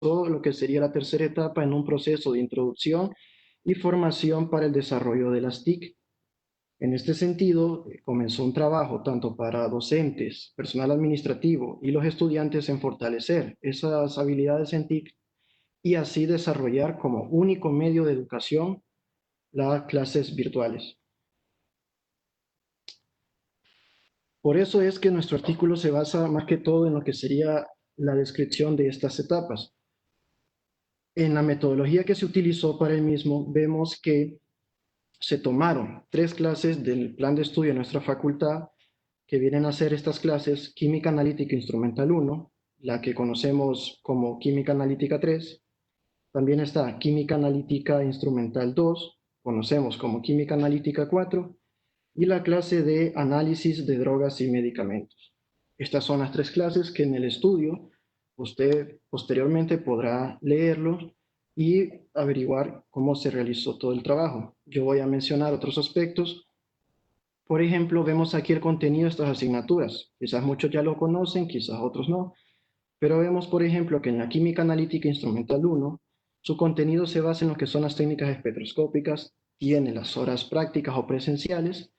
lo que sería la tercera etapa en un proceso de introducción y formación para el desarrollo de las TIC. En este sentido, comenzó un trabajo tanto para docentes, personal administrativo y los estudiantes en fortalecer esas habilidades en TIC y así desarrollar como único medio de educación las clases virtuales. Por eso es que nuestro artículo se basa más que todo en lo que sería la descripción de estas etapas. En la metodología que se utilizó para el mismo, vemos que se tomaron 3 clases del plan de estudio de nuestra facultad, que vienen a ser estas clases: Química Analítica Instrumental 1, la que conocemos como Química Analítica 3, también está Química Analítica Instrumental 2, conocemos como Química Analítica 4, y la clase de Análisis de Drogas y Medicamentos. Estas son las 3 clases que en el estudio usted posteriormente podrá leerlo y averiguar cómo se realizó todo el trabajo. Yo voy a mencionar otros aspectos. Por ejemplo, vemos aquí el contenido de estas asignaturas. Quizás muchos ya lo conocen, quizás otros no, pero vemos, por ejemplo, que en la Química Analítica Instrumental 1, su contenido se basa en lo que son las técnicas espectroscópicas, tiene las horas prácticas o presenciales.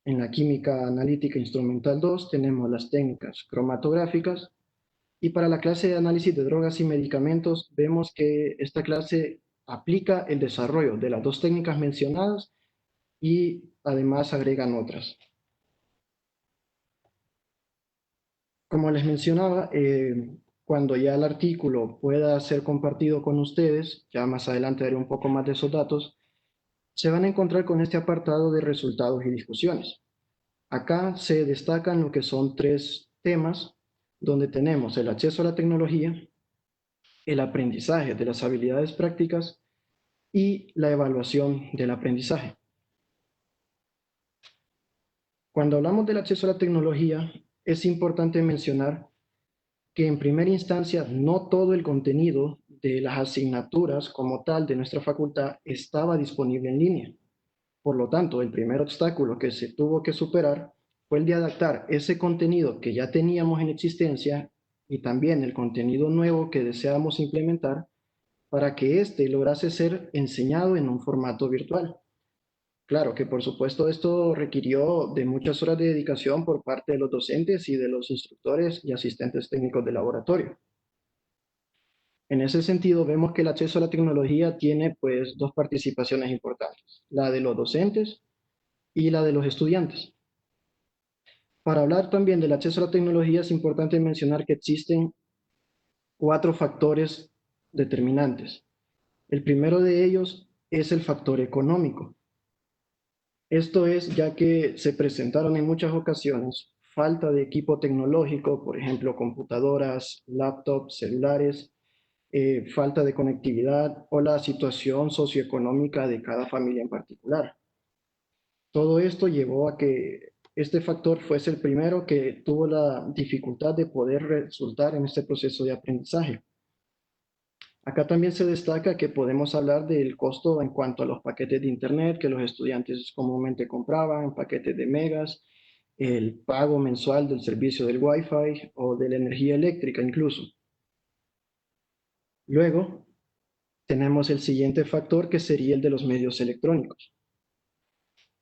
En la Química Analítica Instrumental 2 tenemos las técnicas cromatográficas, y para la clase de análisis de drogas y medicamentos vemos que esta clase aplica el desarrollo de las 2 técnicas mencionadas y además agregan otras. Como les mencionaba, cuando ya el artículo pueda ser compartido con ustedes, ya más adelante daré un poco más de esos datos, se van a encontrar con este apartado de resultados y discusiones. Acá se destacan lo que son 3 temas, donde tenemos el acceso a la tecnología, el aprendizaje de las habilidades prácticas y la evaluación del aprendizaje. Cuando hablamos del acceso a la tecnología, es importante mencionar que en primera instancia no todo el contenido de las asignaturas como tal de nuestra facultad estaba disponible en línea. Por lo tanto, el primer obstáculo que se tuvo que superar fue el de adaptar ese contenido que ya teníamos en existencia y también el contenido nuevo que deseábamos implementar para que éste lograse ser enseñado en un formato virtual. Claro que por supuesto esto requirió de muchas horas de dedicación por parte de los docentes y de los instructores y asistentes técnicos de laboratorio. En ese sentido, vemos que el acceso a la tecnología tiene pues 2 participaciones importantes, la de los docentes y la de los estudiantes. Para hablar también del acceso a la tecnología es importante mencionar que existen 4 factores determinantes. El primero de ellos es el factor económico. Esto es ya que se presentaron en muchas ocasiones falta de equipo tecnológico, por ejemplo, computadoras, laptops, celulares, falta de conectividad o la situación socioeconómica de cada familia en particular. Todo esto llevó a que este factor fuese el primero que tuvo la dificultad de poder resultar en este proceso de aprendizaje. Acá también se destaca que podemos hablar del costo en cuanto a los paquetes de Internet que los estudiantes comúnmente compraban, paquetes de megas, el pago mensual del servicio del Wi-Fi o de la energía eléctrica incluso. Luego, tenemos el siguiente factor que sería el de los medios electrónicos.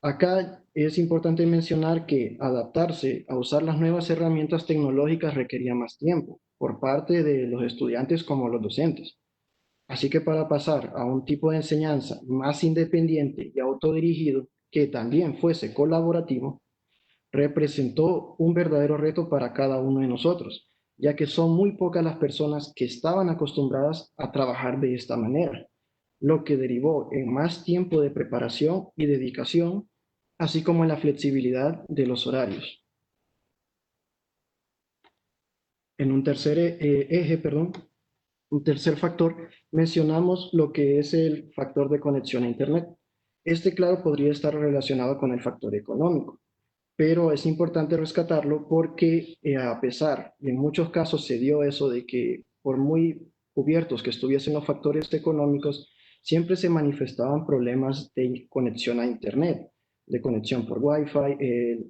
Acá es importante mencionar que adaptarse a usar las nuevas herramientas tecnológicas requería más tiempo por parte de los estudiantes como los docentes. Así que para pasar a un tipo de enseñanza más independiente y autodirigido, que también fuese colaborativo, representó un verdadero reto para cada uno de nosotros, ya que son muy pocas las personas que estaban acostumbradas a trabajar de esta manera, lo que derivó en más tiempo de preparación y dedicación, así como en la flexibilidad de los horarios. En un tercer un tercer factor, mencionamos lo que es el factor de conexión a Internet. Este, claro, podría estar relacionado con el factor económico, pero es importante rescatarlo porque a pesar, y en muchos casos se dio eso de que por muy cubiertos que estuviesen los factores económicos, siempre se manifestaban problemas de conexión a Internet, de conexión por Wi-Fi,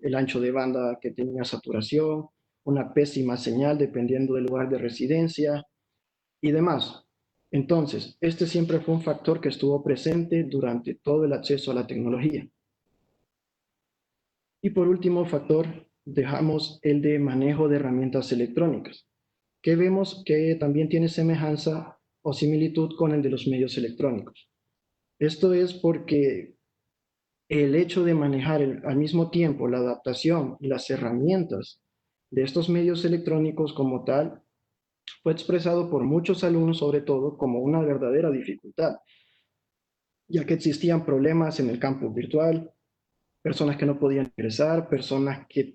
el ancho de banda que tenía saturación, una pésima señal dependiendo del lugar de residencia, y demás. Entonces, este siempre fue un factor que estuvo presente durante todo el acceso a la tecnología. Y por último factor, dejamos el de manejo de herramientas electrónicas, que vemos que también tiene semejanza o similitud con el de los medios electrónicos. Esto es porque el hecho de manejar al mismo tiempo la adaptación y las herramientas de estos medios electrónicos como tal fue expresado por muchos alumnos sobre todo como una verdadera dificultad, ya que existían problemas en el campus virtual, personas que no podían ingresar, personas que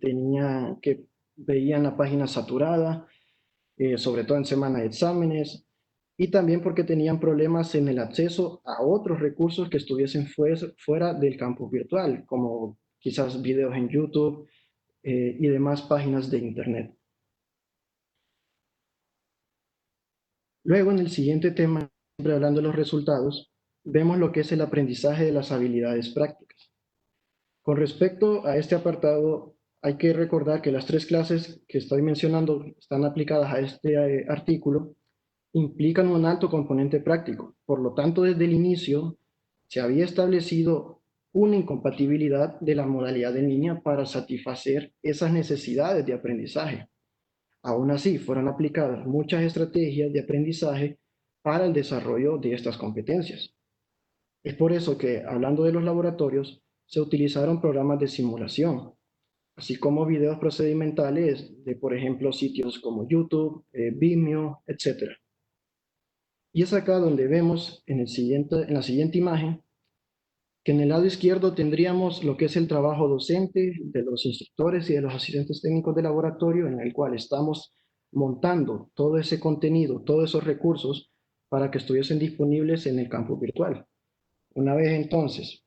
veían la página saturada, sobre todo en semana de exámenes, y también porque tenían problemas en el acceso a otros recursos que estuviesen fuera del campus virtual, como quizás videos en YouTube y demás páginas de Internet. Luego, en el siguiente tema, siempre hablando de los resultados, vemos lo que es el aprendizaje de las habilidades prácticas. Con respecto a este apartado, hay que recordar que las tres clases que estoy mencionando están aplicadas a este artículo, implican un alto componente práctico. Por lo tanto, desde el inicio se había establecido una incompatibilidad de la modalidad en línea para satisfacer esas necesidades de aprendizaje. Aún así, fueron aplicadas muchas estrategias de aprendizaje para el desarrollo de estas competencias. Es por eso que, hablando de los laboratorios, se utilizaron programas de simulación, así como videos procedimentales de, por ejemplo, sitios como YouTube, Vimeo, etc. Y es acá donde vemos en la siguiente imagen que en el lado izquierdo tendríamos lo que es el trabajo docente de los instructores y de los asistentes técnicos de laboratorio, en el cual estamos montando todo ese contenido, todos esos recursos para que estuviesen disponibles en el campus virtual. Una vez entonces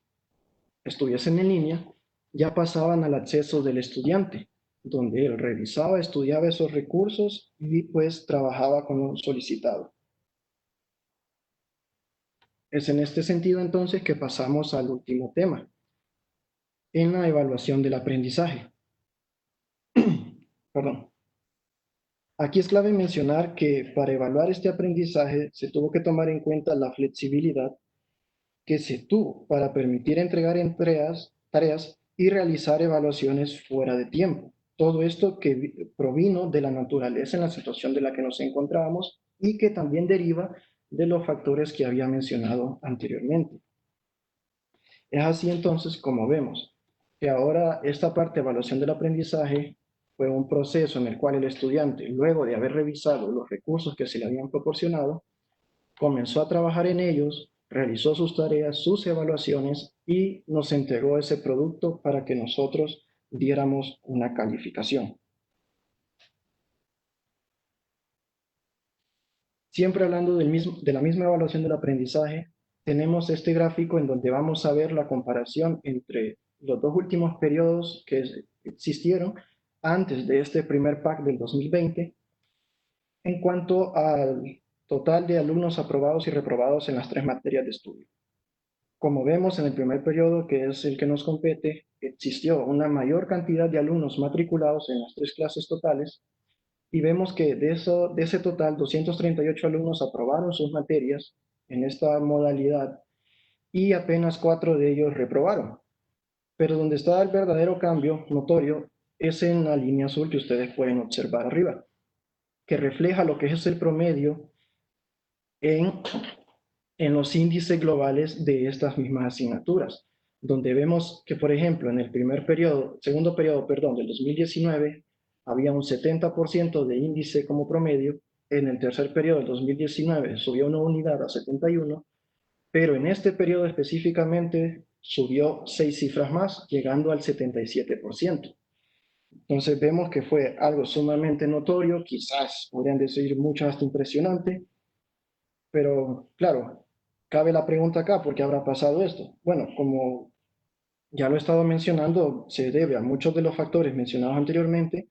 estuviesen en línea, ya pasaban al acceso del estudiante, donde él revisaba, estudiaba esos recursos y pues trabajaba con lo solicitado. Es en este sentido entonces que pasamos al último tema, en la evaluación del aprendizaje. Perdón. Aquí es clave mencionar que para evaluar este aprendizaje se tuvo que tomar en cuenta la flexibilidad que se tuvo para permitir entregar tareas y realizar evaluaciones fuera de tiempo. Todo esto que provino de la naturaleza en la situación de la que nos encontrábamos y que también deriva de los factores que había mencionado anteriormente. Es así entonces como vemos que ahora esta parte de evaluación del aprendizaje fue un proceso en el cual el estudiante, luego de haber revisado los recursos que se le habían proporcionado, comenzó a trabajar en ellos, realizó sus tareas, sus evaluaciones y nos entregó ese producto para que nosotros diéramos una calificación. Siempre hablando de la misma evaluación del aprendizaje, tenemos este gráfico en donde vamos a ver la comparación entre los dos últimos periodos que existieron antes de este primer PAC del 2020 en cuanto al total de alumnos aprobados y reprobados en las tres materias de estudio. Como vemos en el primer periodo, que es el que nos compete, existió una mayor cantidad de alumnos matriculados en las tres clases totales y vemos que de ese total, 238 alumnos aprobaron sus materias en esta modalidad y apenas 4 de ellos reprobaron. Pero donde está el verdadero cambio notorio es en la línea azul que ustedes pueden observar arriba, que refleja lo que es el promedio en, en los índices globales de estas mismas asignaturas, donde vemos que, por ejemplo, en el segundo periodo, perdón, del 2019, había un 70% de índice como promedio, en el tercer periodo del 2019 subió una unidad a 71, pero en este periodo específicamente subió 6 cifras más, llegando al 77%. Entonces vemos que fue algo sumamente notorio, quizás podrían decir mucho hasta impresionante, pero claro, cabe la pregunta acá, ¿por qué habrá pasado esto? Bueno, como ya lo he estado mencionando, se debe a muchos de los factores mencionados anteriormente,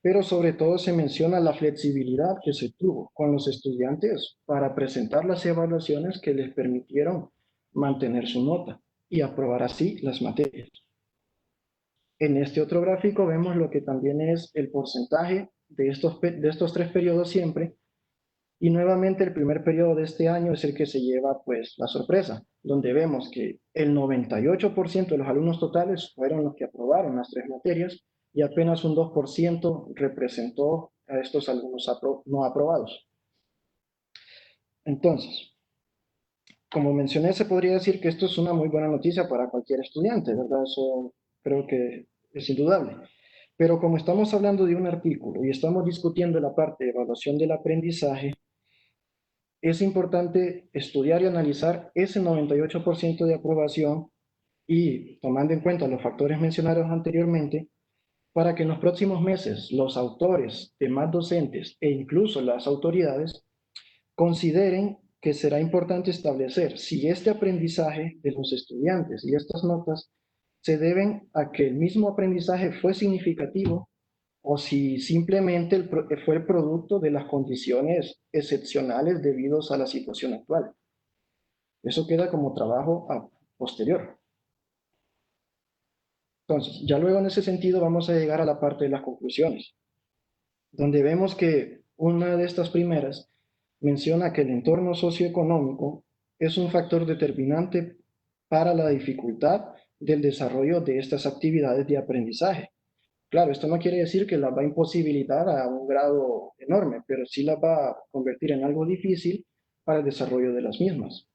pero sobre todo se menciona la flexibilidad que se tuvo con los estudiantes para presentar las evaluaciones que les permitieron mantener su nota y aprobar así las materias. En este otro gráfico vemos lo que también es el porcentaje de estos tres periodos siempre, Y nuevamente el primer periodo de este año es el que se lleva pues la sorpresa, donde vemos que el 98% de los alumnos totales fueron los que aprobaron las 3 materias y apenas un 2% representó a estos alumnos no aprobados. Entonces, como mencioné, se podría decir que esto es una muy buena noticia para cualquier estudiante, ¿verdad? Eso creo que es indudable. Pero como estamos hablando de un artículo y estamos discutiendo la parte de evaluación del aprendizaje, es importante estudiar y analizar ese 98% de aprobación y tomando en cuenta los factores mencionados anteriormente, para que en los próximos meses los autores, demás docentes e incluso las autoridades consideren que será importante establecer si este aprendizaje de los estudiantes y estas notas se deben a que el mismo aprendizaje fue significativo o si simplemente fue el producto de las condiciones excepcionales debidos a la situación actual. Eso queda como trabajo posterior. Entonces, ya luego en ese sentido vamos a llegar a la parte de las conclusiones, donde vemos que una de estas primeras menciona que el entorno socioeconómico es un factor determinante para la dificultad del desarrollo de estas actividades de aprendizaje. Claro, esto no quiere decir que las va a imposibilitar a un grado enorme, pero sí las va a convertir en algo difícil para el desarrollo de las mismas.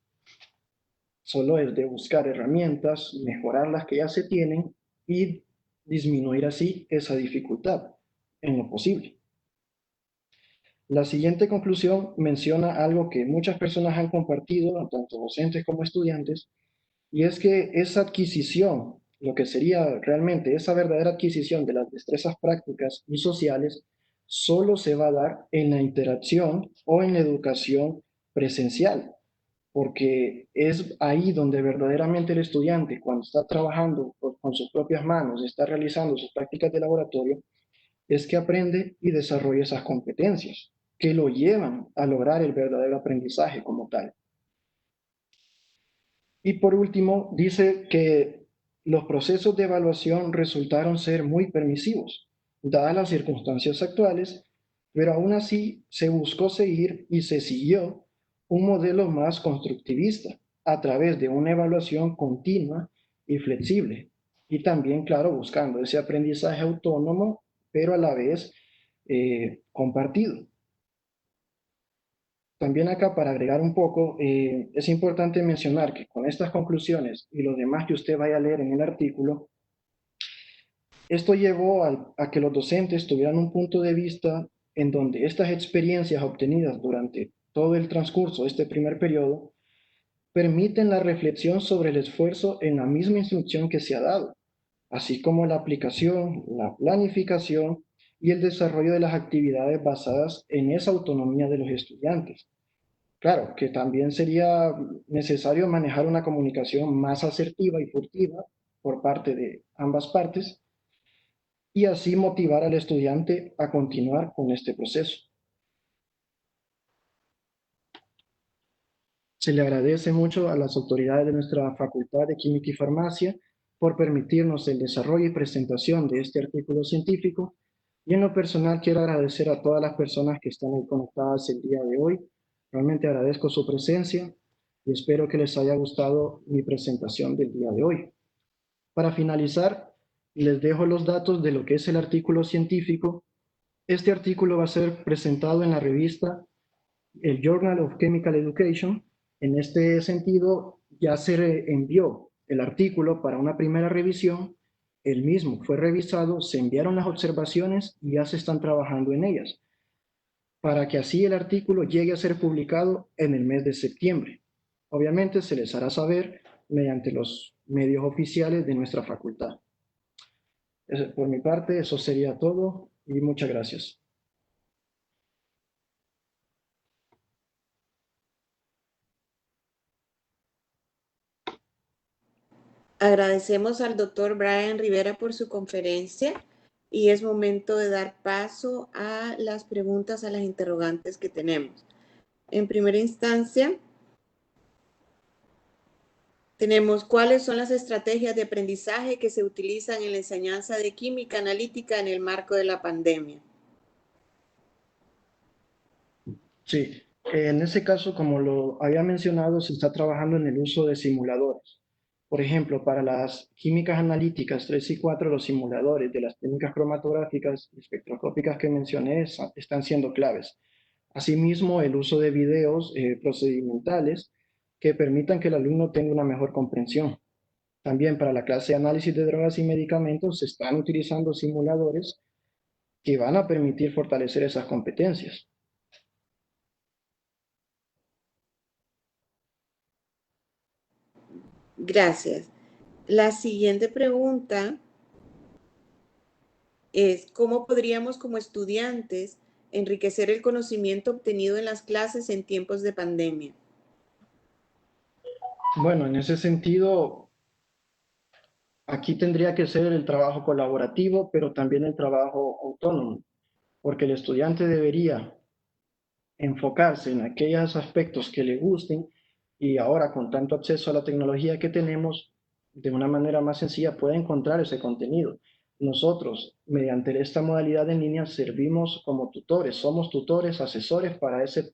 Solo es de buscar herramientas, mejorar las que ya se tienen y disminuir así esa dificultad en lo posible. La siguiente conclusión menciona algo que muchas personas han compartido, tanto docentes como estudiantes, y es que esa adquisición, lo que sería realmente esa verdadera adquisición de las destrezas prácticas y sociales, solo se va a dar en la interacción o en la educación presencial, porque es ahí donde verdaderamente el estudiante, cuando está trabajando con sus propias manos, está realizando sus prácticas de laboratorio, es que aprende y desarrolla esas competencias que lo llevan a lograr el verdadero aprendizaje como tal. Y por último, dice que los procesos de evaluación resultaron ser muy permisivos, dadas las circunstancias actuales, pero aún así se buscó seguir y se siguió un modelo más constructivista a través de una evaluación continua y flexible. Y también, claro, buscando ese aprendizaje autónomo, pero a la vez compartido. También acá, para agregar un poco, es importante mencionar que con estas conclusiones y lo demás que usted vaya a leer en el artículo, esto llevó a que los docentes tuvieran un punto de vista en donde estas experiencias obtenidas durante todo el transcurso de este primer periodo permiten la reflexión sobre el esfuerzo en la misma instrucción que se ha dado, así como la aplicación, la planificación y el desarrollo de las actividades basadas en esa autonomía de los estudiantes. Claro, que también sería necesario manejar una comunicación más asertiva y furtiva por parte de ambas partes y así motivar al estudiante a continuar con este proceso. Se le agradece mucho a las autoridades de nuestra Facultad de Química y Farmacia por permitirnos el desarrollo y presentación de este artículo científico y en lo personal quiero agradecer a todas las personas que están ahí conectadas el día de hoy. Realmente agradezco su presencia y espero que les haya gustado mi presentación del día de hoy. Para finalizar, les dejo los datos de lo que es el artículo científico. Este artículo va a ser presentado en la revista el Journal of Chemical Education. En este sentido, ya se envió el artículo para una primera revisión, el mismo fue revisado, se enviaron las observaciones y ya se están trabajando en ellas, para que así el artículo llegue a ser publicado en el mes de septiembre. Obviamente se les hará saber mediante los medios oficiales de nuestra facultad. Por mi parte, eso sería todo y muchas gracias. Agradecemos al doctor Brian Rivera por su conferencia y es momento de dar paso a las preguntas, a las interrogantes que tenemos. En primera instancia, tenemos cuáles son las estrategias de aprendizaje que se utilizan en la enseñanza de química analítica en el marco de la pandemia. Sí, En ese caso, como lo había mencionado, se está trabajando en el uso de simuladores. Por ejemplo, para las químicas analíticas 3 y 4, los simuladores de las técnicas cromatográficas y espectroscópicas que mencioné están siendo claves. Asimismo, el uso de videos procedimentales que permitan que el alumno tenga una mejor comprensión. También para la clase de análisis de drogas y medicamentos se están utilizando simuladores que van a permitir fortalecer esas competencias. Gracias. La siguiente pregunta es, ¿cómo podríamos como estudiantes enriquecer el conocimiento obtenido en las clases en tiempos de pandemia? Bueno, en ese sentido, aquí tendría que ser el trabajo colaborativo, pero también el trabajo autónomo, porque el estudiante debería enfocarse en aquellos aspectos que le gusten y ahora con tanto acceso a la tecnología que tenemos, de una manera más sencilla puede encontrar ese contenido. Nosotros, mediante esta modalidad en línea, servimos como tutores, somos tutores, asesores para ese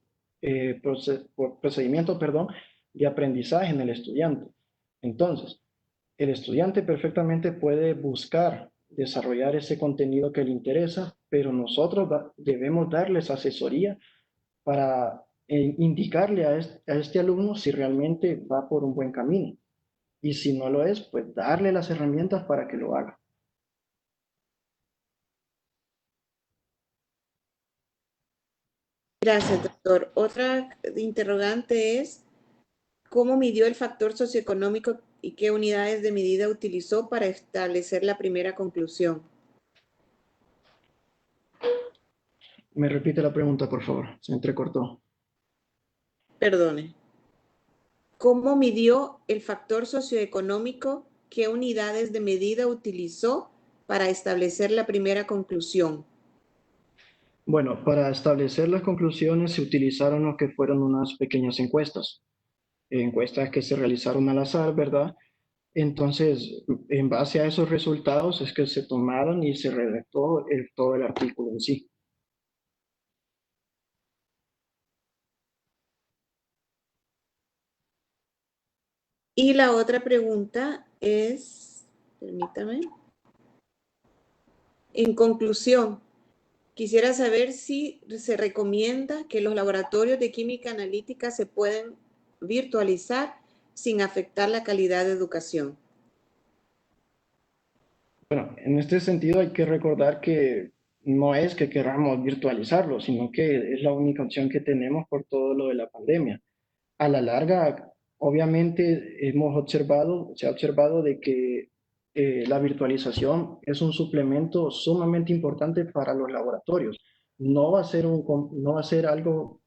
procedimiento, perdón, de aprendizaje en el estudiante. Entonces, el estudiante perfectamente puede buscar desarrollar ese contenido que le interesa, pero nosotros debemos darles asesoría para indicarle a este alumno si realmente va por un buen camino. Y si no lo es, pues darle las herramientas para que lo haga. Gracias, doctor. Otra interrogante es, ¿cómo midió el factor socioeconómico y qué unidades de medida utilizó para establecer la primera conclusión? Me repite la pregunta, por favor. Se entrecortó. Perdone. ¿Cómo midió el factor socioeconómico? ¿Qué unidades de medida utilizó para establecer la primera conclusión? Bueno, para establecer las conclusiones se utilizaron lo que fueron unas pequeñas encuestas. Encuestas que se realizaron al azar, ¿verdad? Entonces, en base a esos resultados es que se tomaron y se redactó todo el artículo en sí. Y la otra pregunta es, permítame, en conclusión, quisiera saber si se recomienda que los laboratorios de química analítica se pueden virtualizar sin afectar la calidad de educación. Bueno, en este sentido hay que recordar que no es que queramos virtualizarlo, sino que es la única opción que tenemos por todo lo de la pandemia. A la larga, obviamente se ha observado de que la virtualización es un suplemento sumamente importante para los laboratorios. No va a ser algo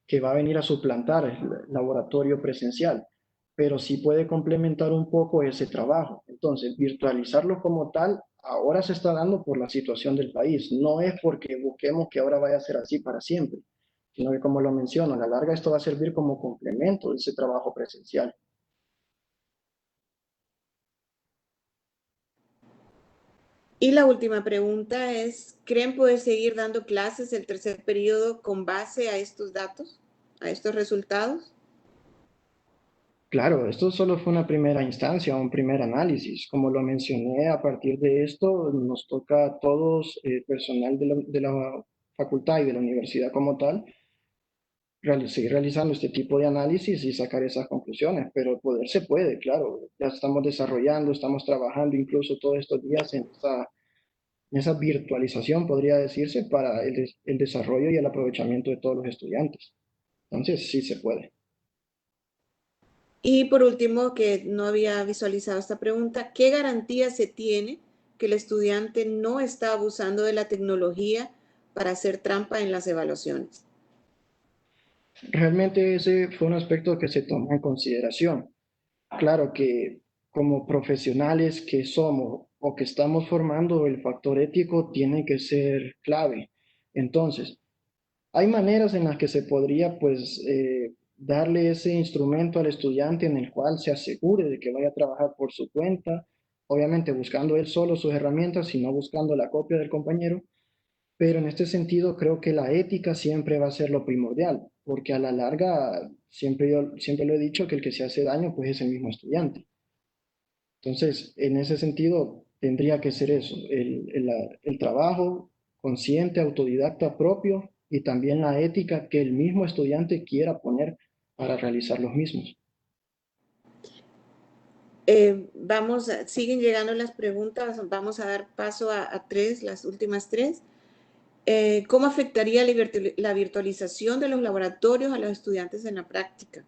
que va a venir a suplantar el laboratorio presencial, pero sí puede complementar un poco ese trabajo. Entonces, virtualizarlo como tal ahora se está dando por la situación del país. No es porque busquemos que ahora vaya a ser así para siempre, sino que como lo menciono, a la larga esto va a servir como complemento de ese trabajo presencial. Y la última pregunta es, ¿creen poder seguir dando clases el tercer periodo con base a estos datos, a estos resultados? Claro, esto solo fue una primera instancia, un primer análisis. Como lo mencioné, a partir de esto nos toca a todos, personal de la facultad y de la universidad como tal, seguir realizando este tipo de análisis y sacar esas conclusiones, pero poder se puede, claro. Ya estamos desarrollando, estamos trabajando incluso todos estos días en esa virtualización, podría decirse, para el desarrollo y el aprovechamiento de todos los estudiantes. Entonces, sí se puede. Y por último, que no había visualizado esta pregunta, ¿qué garantía se tiene que el estudiante no está abusando de la tecnología para hacer trampa en las evaluaciones? Realmente ese fue un aspecto que se tomó en consideración. Claro que como profesionales que somos o que estamos formando, el factor ético tiene que ser clave. Entonces, hay maneras en las que se podría, pues, darle ese instrumento al estudiante en el cual se asegure de que vaya a trabajar por su cuenta, obviamente buscando él solo sus herramientas y no buscando la copia del compañero, pero en este sentido creo que la ética siempre va a ser lo primordial, porque a la larga, siempre lo he dicho, que el que se hace daño pues es el mismo estudiante. Entonces, en ese sentido, tendría que ser eso, el trabajo consciente, autodidacta propio y también la ética que el mismo estudiante quiera poner para realizar los mismos. Siguen llegando las preguntas, vamos a dar paso a tres, las últimas tres. ¿Cómo afectaría la virtualización de los laboratorios a los estudiantes en la práctica?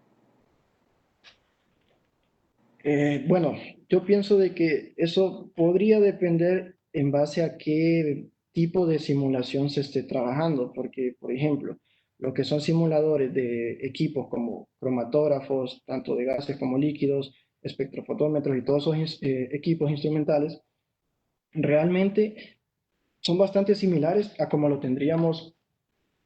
Bueno, yo pienso de que eso podría depender en base a qué tipo de simulación se esté trabajando, porque, por ejemplo, lo que son simuladores de equipos como cromatógrafos, tanto de gases como líquidos, espectrofotómetros y todos esos equipos instrumentales, realmente son bastante similares a como lo tendríamos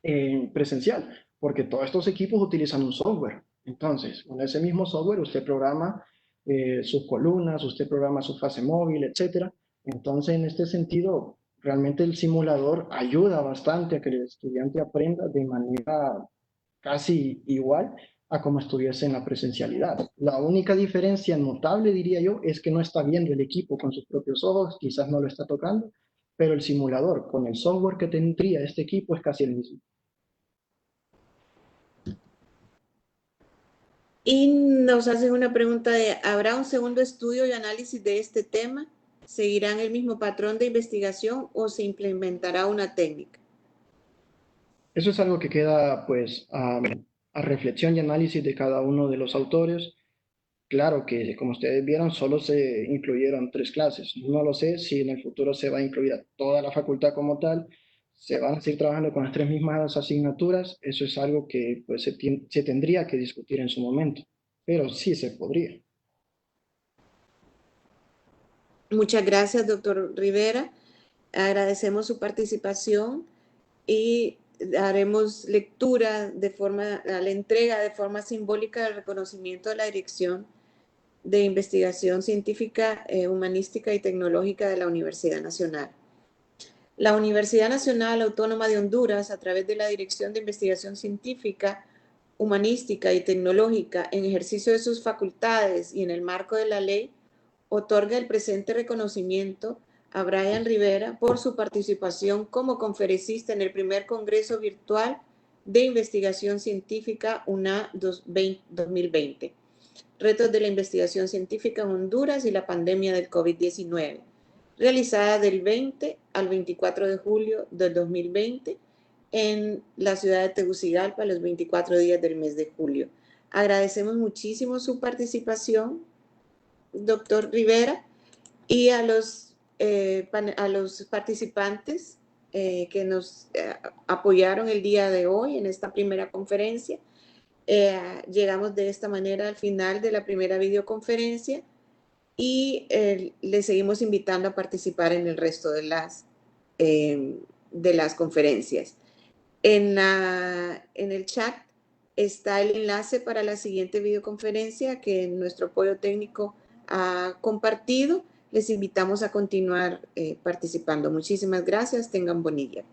en presencial, porque todos estos equipos utilizan un software. Entonces, con ese mismo software usted programa sus columnas, usted programa su fase móvil, etcétera. Entonces, en este sentido, realmente el simulador ayuda bastante a que el estudiante aprenda de manera casi igual a como estuviese en la presencialidad. La única diferencia notable, diría yo, es que no está viendo el equipo con sus propios ojos, quizás no lo está tocando, pero el simulador con el software que tendría este equipo es casi el mismo. Y nos hacen una pregunta de, ¿habrá un segundo estudio y análisis de este tema? ¿Seguirán el mismo patrón de investigación o se implementará una técnica? Eso es algo que queda pues a reflexión y análisis de cada uno de los autores. Claro que, como ustedes vieron, solo se incluyeron 3 clases. No lo sé si en el futuro se va a incluir a toda la facultad como tal. Se van a seguir trabajando con las 3 mismas asignaturas. Eso es algo que pues, se tendría que discutir en su momento, pero sí se podría. Muchas gracias, doctor Rivera. Agradecemos su participación y haremos lectura a la entrega de forma simbólica del reconocimiento de la Dirección de Investigación Científica, Humanística y Tecnológica de la Universidad Nacional. La Universidad Nacional Autónoma de Honduras, a través de la Dirección de Investigación Científica, Humanística y Tecnológica, en ejercicio de sus facultades y en el marco de la ley, otorga el presente reconocimiento a Brian Rivera por su participación como conferencista en el primer Congreso Virtual de Investigación Científica UNA 2020. Retos de la investigación científica en Honduras y la pandemia del COVID-19, realizada del 20 al 24 de julio del 2020 en la ciudad de Tegucigalpa, los 24 días del mes de julio. Agradecemos muchísimo su participación, doctor Rivera, y a los participantes que nos apoyaron el día de hoy en esta primera conferencia. Llegamos de esta manera al final de la primera videoconferencia y les seguimos invitando a participar en el resto de las conferencias. En el chat está el enlace para la siguiente videoconferencia que nuestro apoyo técnico ha compartido. Les invitamos a continuar participando. Muchísimas gracias. Tengan buen día.